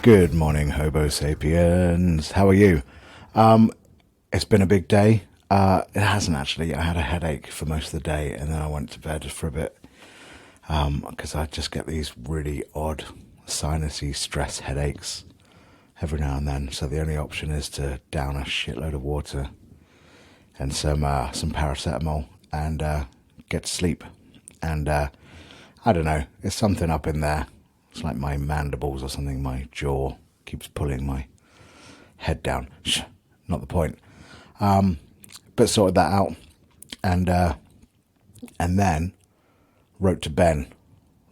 Good morning, Hobo Sapiens. How are you? It's been a big day. It hasn't actually. I had a headache for most of the day, and then I went to bed for a bit because I just get these really odd sinusy stress headaches every now and then. So the only option is to down a shitload of water and some paracetamol and get to sleep. And I don't know. It's something up in there. It's like my mandibles or something. My jaw keeps pulling my head down. Shh, not the point. But sorted that out, and then wrote to Ben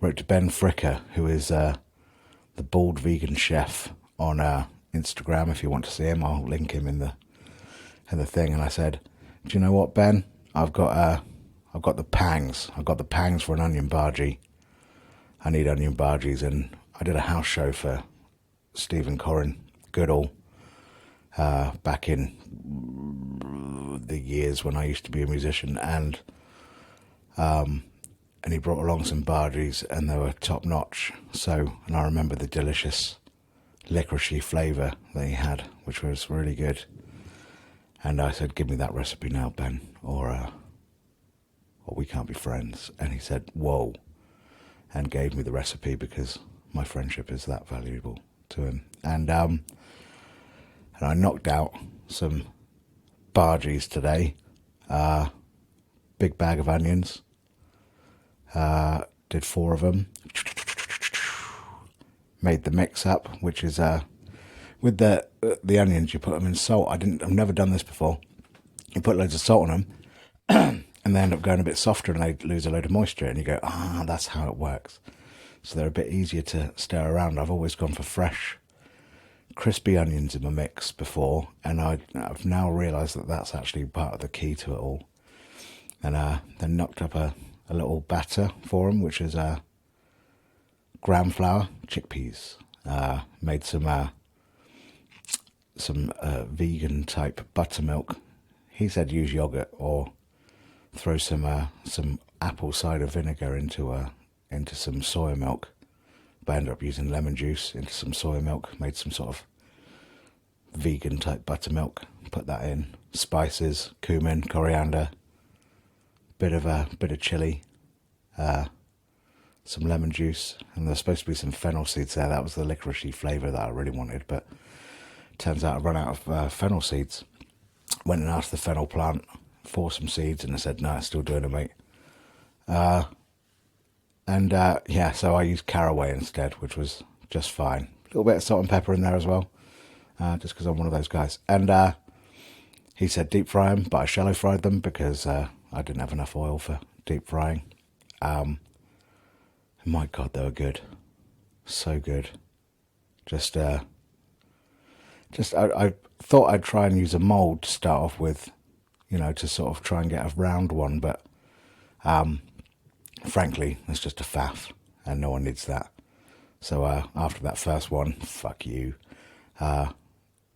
Fricker, who is the bald vegan chef on Instagram. If you want to see him, I'll link him in the thing. And I said, "Do you know what, Ben? I've got the pangs. I've got the pangs for an onion bhaji. I need onion bhajis." And I did a house show for Stephen Corrin Goodall back in the years when I used to be a musician, and he brought along some bhajis, and they were top notch. So, and I remember the delicious licoricey flavour that he had, which was really good. And I said, "Give me that recipe now, Ben, or we can't be friends." And he said, "Whoa," and gave me the recipe because my friendship is that valuable to him. And I knocked out some bhajis today. Big bag of onions. Did 4 of them. Made the mix up, which is with the onions, you put them in salt. I've never done this before. You put loads of salt on them, and they end up going a bit softer, and they lose a load of moisture. And you go, that's how it works. So they're a bit easier to stir around. I've always gone for fresh, crispy onions in my mix before, and I've now realised that that's actually part of the key to it all. And then knocked up a little batter for them, which is gram flour, chickpeas. Made some vegan type buttermilk. He said use yogurt or throw some apple cider vinegar into some soy milk. But I ended up using lemon juice into some soy milk. Made some sort of vegan type buttermilk. Put that in. Spices, cumin, coriander, bit of chili, some lemon juice, and there's supposed to be some fennel seeds there. That was the licoricey flavour that I really wanted, but turns out I've run out of fennel seeds. Went and asked the fennel plant for some seeds, and they said, "No, it's still doing it, mate." So I used caraway instead, which was just fine. A little bit of salt and pepper in there as well, just because I'm one of those guys. And he said deep fry them, but I shallow fried them because I didn't have enough oil for deep frying. My God, they were good. So good. I thought I'd try and use a mould to start off with, to sort of try and get a round one, but frankly, it's just a faff, and no one needs that. So after that first one, fuck you.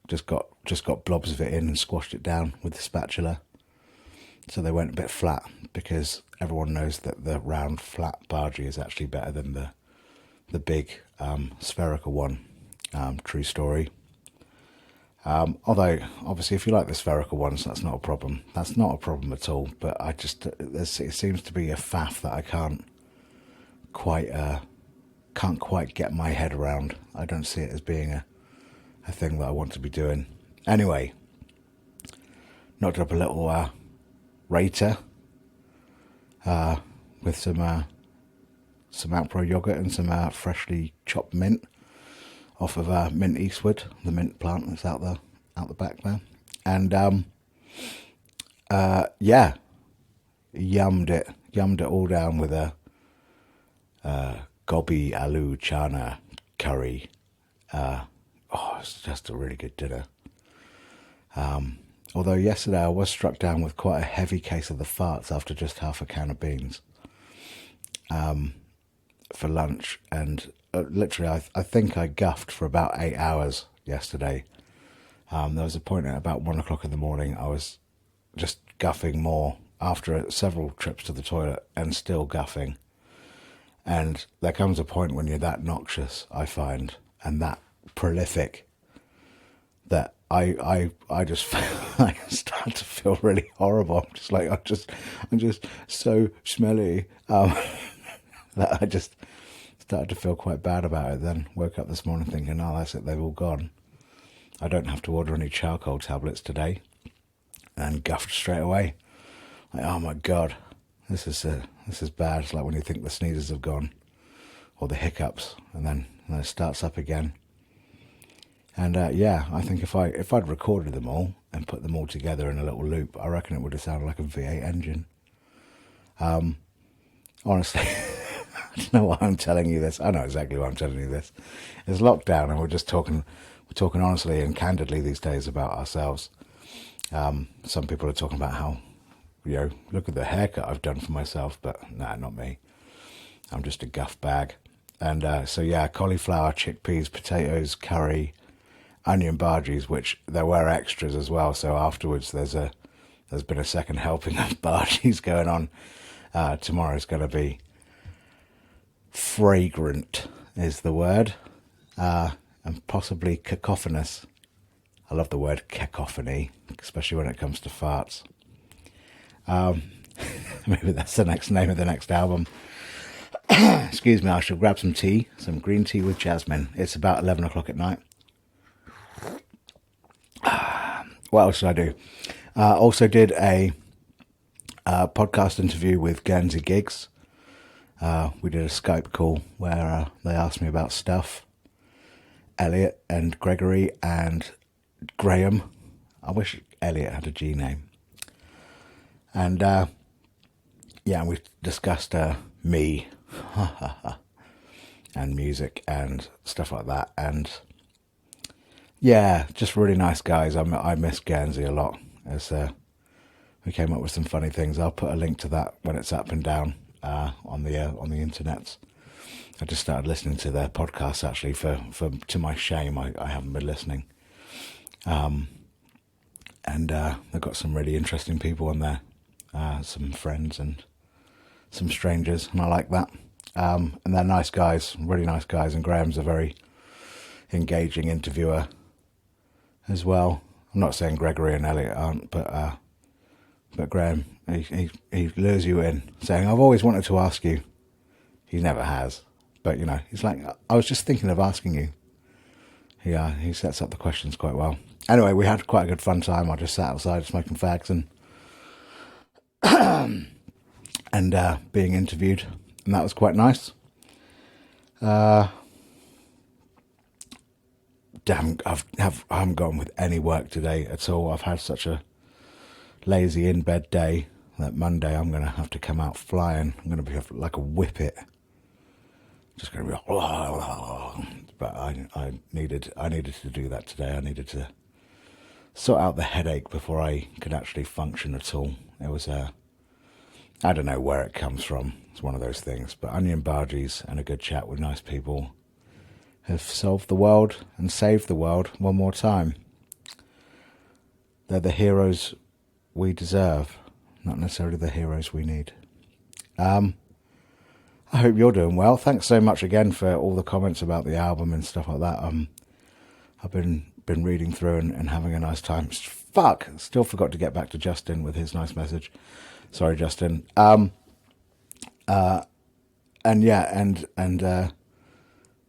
Just got blobs of it in and squashed it down with the spatula. So they went a bit flat, because everyone knows that the round flat bhaji is actually better than the big spherical one. True story. Although, obviously, if you like the spherical ones, that's not a problem. That's not a problem at all. But it seems to be a faff that I can't quite get my head around. I don't see it as being a thing that I want to be doing. Anyway, knocked up a little rater with some Alpro yogurt and some freshly chopped mint off of Mint Eastwood, the mint plant that's out the back there. And yummed it all down with a gobi aloo chana curry. It's just a really good dinner. Although yesterday I was struck down with quite a heavy case of the farts after just half a can of beans for lunch, and literally I think I guffed for about 8 hours yesterday. There was a point at about 1 o'clock in the morning I was just guffing more after several trips to the toilet and still guffing. And there comes a point when you're that noxious, I find, and that prolific that I just I start to feel really horrible. I'm just so smelly that I just started to feel quite bad about it. Then woke up this morning thinking, oh, that's it, they've all gone. I don't have to order any charcoal tablets today, and guffed straight away. Like, oh my god, this is bad. It's like when you think the sneezes have gone, or the hiccups, and then it starts up again. And yeah, I think if I'd recorded them all and put them all together in a little loop, I reckon it would have sounded like a V8 engine. Honestly, I don't know why I'm telling you this. I know exactly why I'm telling you this. It's lockdown, and we're talking honestly and candidly these days about ourselves. Some people are talking about how, look at the haircut I've done for myself, but nah, not me. I'm just a guff bag. And so yeah, cauliflower, chickpeas, potatoes, curry, onion bhajis, which there were extras as well. So afterwards, there's been a second helping of bhajis going on. Tomorrow's going to be fragrant, is the word, and possibly cacophonous. I love the word cacophony, especially when it comes to farts. Maybe that's the next name of the next album. Excuse me, I shall grab some tea, some green tea with jasmine. It's about 11 o'clock at night. What else did I do? Also did a podcast interview with Guernsey Gigs. We did a Skype call where they asked me about stuff. Elliot and Gregory and Graham. I wish Elliot had a G name. And yeah, we discussed me and music and stuff like that. And yeah, just really nice guys. I miss Guernsey a lot. As we came up with some funny things. I'll put a link to that when it's up and down on the internet. I just started listening to their podcasts actually. For to my shame, I haven't been listening. And they've got some really interesting people on there, some friends and some strangers, and I like that. And they're nice guys, really nice guys. And Graham's a very engaging interviewer as well. I'm not saying Gregory and Elliot aren't, but Graham, he lures you in, saying, "I've always wanted to ask you." He never has, but he's like, "I was just thinking of asking you." He sets up the questions quite well. Anyway, we had quite a good fun time. I just sat outside smoking fags and being interviewed, and that was quite nice. Damn, I haven't gone with any work today at all. I've had such a lazy in-bed day that Monday I'm going to have to come out flying. I'm going to be like a whippet. Just going to be but I needed to do that today. I needed to sort out the headache before I could actually function at all. It was I don't know where it comes from. It's one of those things. But onion bhajis and a good chat with nice people have solved the world and saved the world one more time. They're the heroes we deserve, not necessarily the heroes we need. I hope you're doing well. Thanks so much again for all the comments about the album and stuff like that. I've been reading through and having a nice time. Fuck, still forgot to get back to Justin with his nice message. Sorry, Justin. And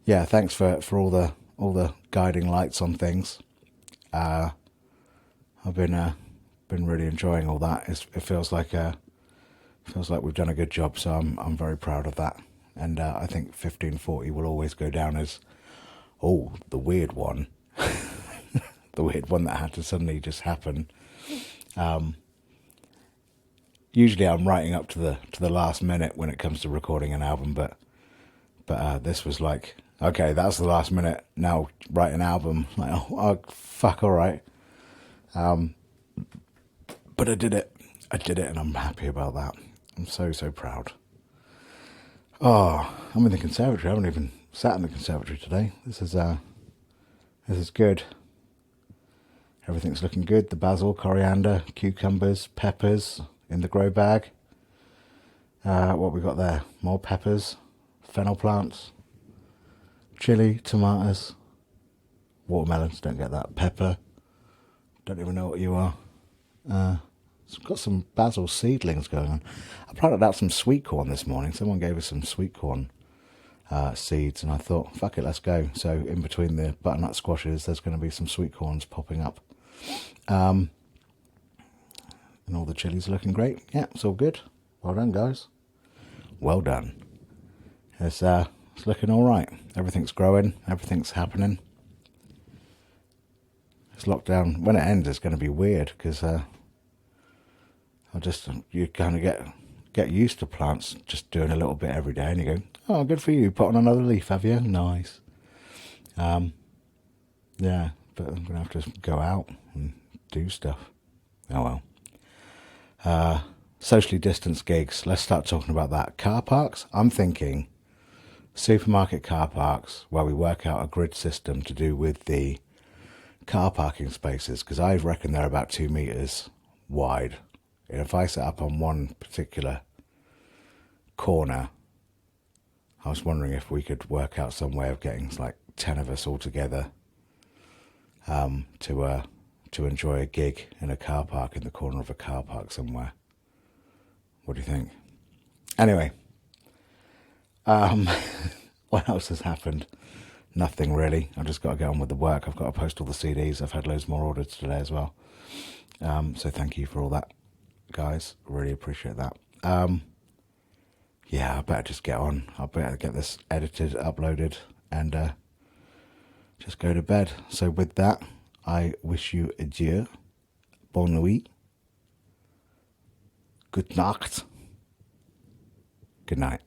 yeah, thanks for all the guiding lights on things. I've been really enjoying all that. It feels like we've done a good job, so I'm very proud of that. And I think 1540 will always go down as the weird one, the weird one that had to suddenly just happen. Usually I'm writing up to the last minute when it comes to recording an album, but this was like, okay, that's the last minute. Now write an album. Like, oh fuck, all right. But I did it, and I'm happy about that. I'm so proud. Oh, I'm in the conservatory. I haven't even sat in the conservatory today. This is good. Everything's looking good. The basil, coriander, cucumbers, peppers in the grow bag. What we got there? More peppers, fennel plants, chili, tomatoes. Watermelons, don't get that. Pepper, don't even know what you are. It's got some basil seedlings going on. I planted out some sweet corn this morning. Someone gave us some sweet corn seeds, and I thought, fuck it, let's go. So in between the butternut squashes, there's going to be some sweet corns popping up. And all the chilies are looking great. Yeah, it's all good. Well done, guys. Well done. It's looking all right. Everything's growing. Everything's happening. This lockdown, when it ends, it's going to be weird because you kind of get used to plants just doing a little bit every day, and you go, oh, good for you, put on another leaf, have you? Nice. Yeah, but I'm going to have to go out and do stuff. Oh well. Socially distanced gigs, let's start talking about that. Car parks, I'm thinking supermarket car parks where we work out a grid system to do with the car parking spaces, because I reckon they're about 2 meters wide. And if I set up on one particular corner, I was wondering if we could work out some way of getting like 10 of us all together to enjoy a gig in a car park in the corner of a car park somewhere. What do you think? Anyway, what else has happened? Nothing really. I've just got to get on with the work. I've got to post all the CDs. I've had loads more orders today as well. So thank you for all that, guys. Really appreciate that. Yeah, I better just get on. I better get this edited, uploaded, and just go to bed. So with that, I wish you adieu, bonne nuit, good nacht, good night.